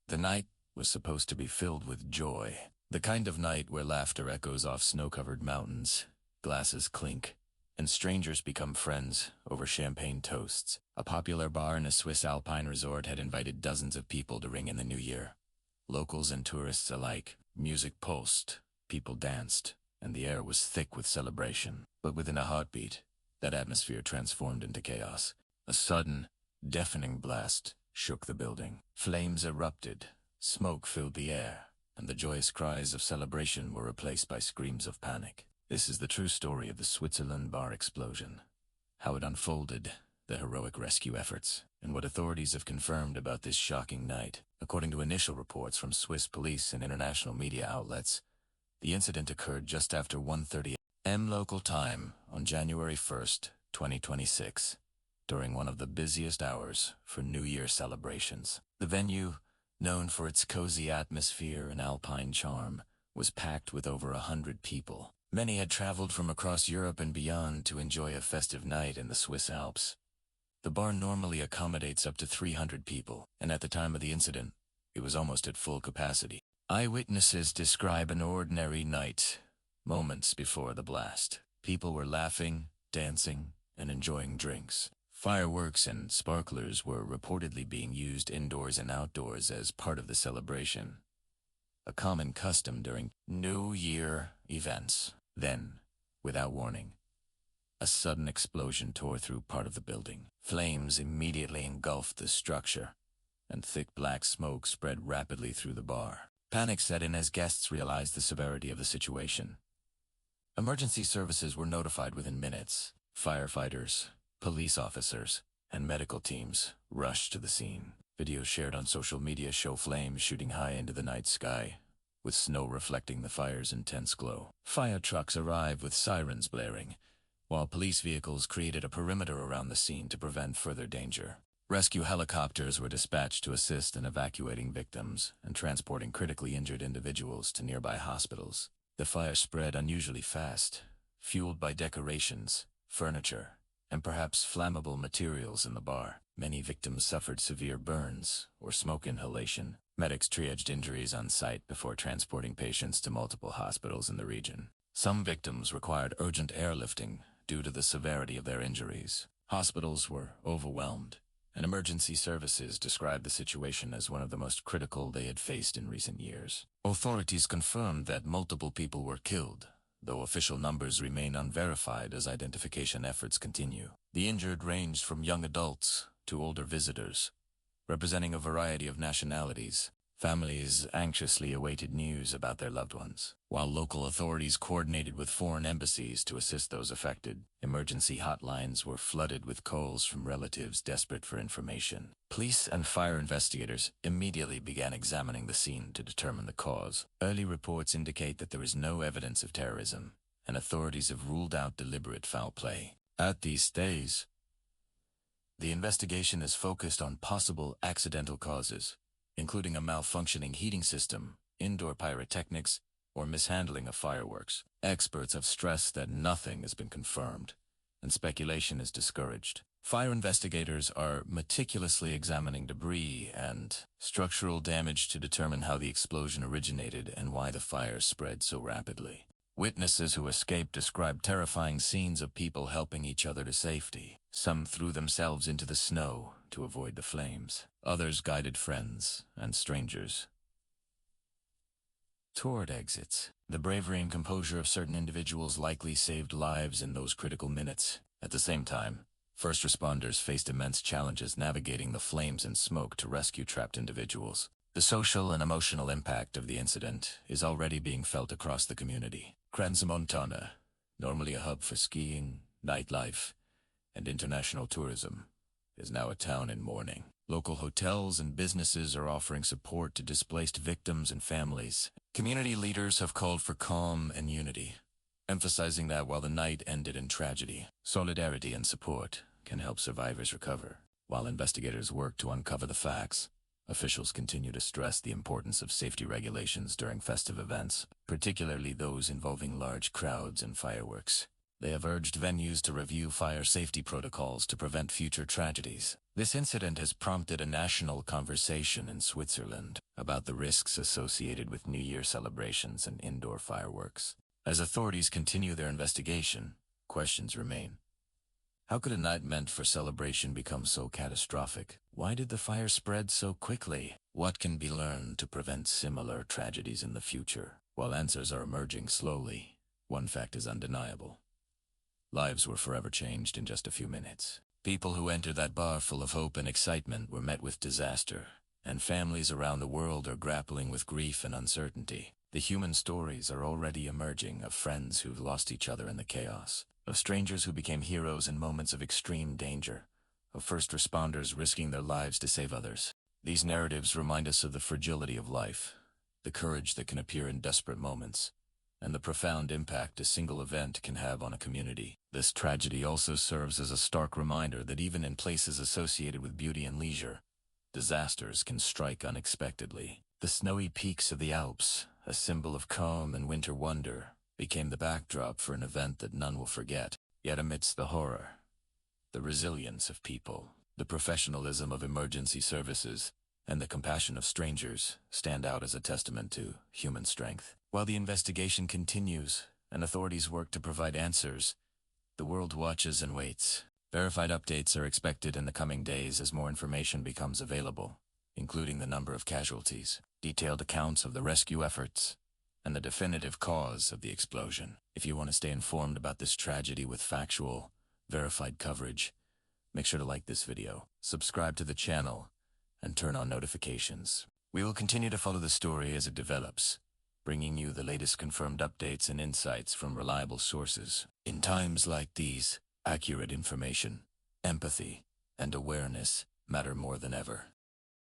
The night was supposed to be filled with joy, the kind of night where laughter echoes off snow-covered mountains, glasses clink, and strangers become friends over champagne toasts. A popular bar in a Swiss alpine resort had invited dozens of people to ring in the new year. Locals and tourists alike. Music pulsed, people danced, and the air was thick with celebration. But within a heartbeat, that atmosphere transformed into chaos. A sudden, deafening blast shook the building. Flames erupted, smoke filled the air, and the joyous cries of celebration were replaced by screams of panic. This is the true story of the Switzerland bar explosion. How it unfolded, the heroic rescue efforts, and what authorities have confirmed about this shocking night. According to initial reports from Swiss police and international media outlets, the incident occurred just after 1:30 a.m. local time on January 1st, 2026, during one of the busiest hours for New Year celebrations. The venue, known for its cozy atmosphere and alpine charm, was packed with over 100 people. Many had traveled from across Europe and beyond to enjoy a festive night in the Swiss Alps. The bar normally accommodates up to 300 people, and at the time of the incident, it was almost at full capacity. Eyewitnesses describe an ordinary night, moments before the blast. People were laughing, dancing, and enjoying drinks. Fireworks and sparklers were reportedly being used indoors and outdoors as part of the celebration, a common custom during New Year events. Then, without warning, a sudden explosion tore through part of the building. Flames immediately engulfed the structure, and thick black smoke spread rapidly through the bar. Panic set in as guests realized the severity of the situation. Emergency services were notified within minutes. Firefighters, police officers, and medical teams rushed to the scene. Videos shared on social media show flames shooting high into the night sky, with snow reflecting the fire's intense glow. Fire trucks arrived with sirens blaring, while police vehicles created a perimeter around the scene to prevent further danger. Rescue helicopters were dispatched to assist in evacuating victims and transporting critically injured individuals to nearby hospitals. The fire spread unusually fast, fueled by decorations, furniture, and perhaps flammable materials in the bar. Many victims suffered severe burns or smoke inhalation. Medics triaged injuries on site before transporting patients to multiple hospitals in the region. Some victims required urgent airlifting due to the severity of their injuries. Hospitals were overwhelmed, and emergency services described the situation as one of the most critical they had faced in recent years. Authorities confirmed that multiple people were killed, though official numbers remain unverified as identification efforts continue. The injured ranged from young adults to older visitors, representing a variety of nationalities. Families anxiously awaited news about their loved ones, while local authorities coordinated with foreign embassies to assist those affected. Emergency hotlines were flooded with calls from relatives desperate for information. Police and fire investigators immediately began examining the scene to determine the cause. Early reports indicate that there is no evidence of terrorism, and authorities have ruled out deliberate foul play. At these stage, the investigation is focused on possible accidental causes, including a malfunctioning heating system, indoor pyrotechnics, or mishandling of fireworks. Experts have stressed that nothing has been confirmed, and speculation is discouraged. Fire investigators are meticulously examining debris and structural damage to determine how the explosion originated and why the fire spread so rapidly. Witnesses who escaped described terrifying scenes of people helping each other to safety. Some threw themselves into the snow to avoid the flames. Others guided friends and strangers toward exits. The bravery and composure of certain individuals likely saved lives in those critical minutes. At the same time, first responders faced immense challenges navigating the flames and smoke to rescue trapped individuals. The social and emotional impact of the incident is already being felt across the community. Crans-Montana, normally a hub for skiing, nightlife, and international tourism, is now a town in mourning. Local hotels and businesses are offering support to displaced victims and families. Community leaders have called for calm and unity, emphasizing that while the night ended in tragedy, solidarity and support can help survivors recover. While investigators work to uncover the facts, officials continue to stress the importance of safety regulations during festive events, particularly those involving large crowds and fireworks. They have urged venues to review fire safety protocols to prevent future tragedies. This incident has prompted a national conversation in Switzerland about the risks associated with New Year celebrations and indoor fireworks. As authorities continue their investigation, questions remain. How could a night meant for celebration become so catastrophic? Why did the fire spread so quickly? What can be learned to prevent similar tragedies in the future? While answers are emerging slowly, one fact is undeniable. Lives were forever changed in just a few minutes. People who entered that bar full of hope and excitement were met with disaster, and families around the world are grappling with grief and uncertainty. The human stories are already emerging of friends who've lost each other in the chaos, of strangers who became heroes in moments of extreme danger, of first responders risking their lives to save others. These narratives remind us of the fragility of life, the courage that can appear in desperate moments, and the profound impact a single event can have on a community. This tragedy also serves as a stark reminder that even in places associated with beauty and leisure, disasters can strike unexpectedly. The snowy peaks of the Alps, a symbol of calm and winter wonder, became the backdrop for an event that none will forget. Yet amidst the horror, the resilience of people, the professionalism of emergency services, and the compassion of strangers stand out as a testament to human strength. While the investigation continues and authorities work to provide answers, the world watches and waits. Verified updates are expected in the coming days as more information becomes available, including the number of casualties, detailed accounts of the rescue efforts, and the definitive cause of the explosion. If you want to stay informed about this tragedy with factual, verified coverage, make sure to like this video, subscribe to the channel, and turn on notifications. We will continue to follow the story as it develops, bringing you the latest confirmed updates and insights from reliable sources. In times like these, accurate information, empathy, and awareness matter more than ever.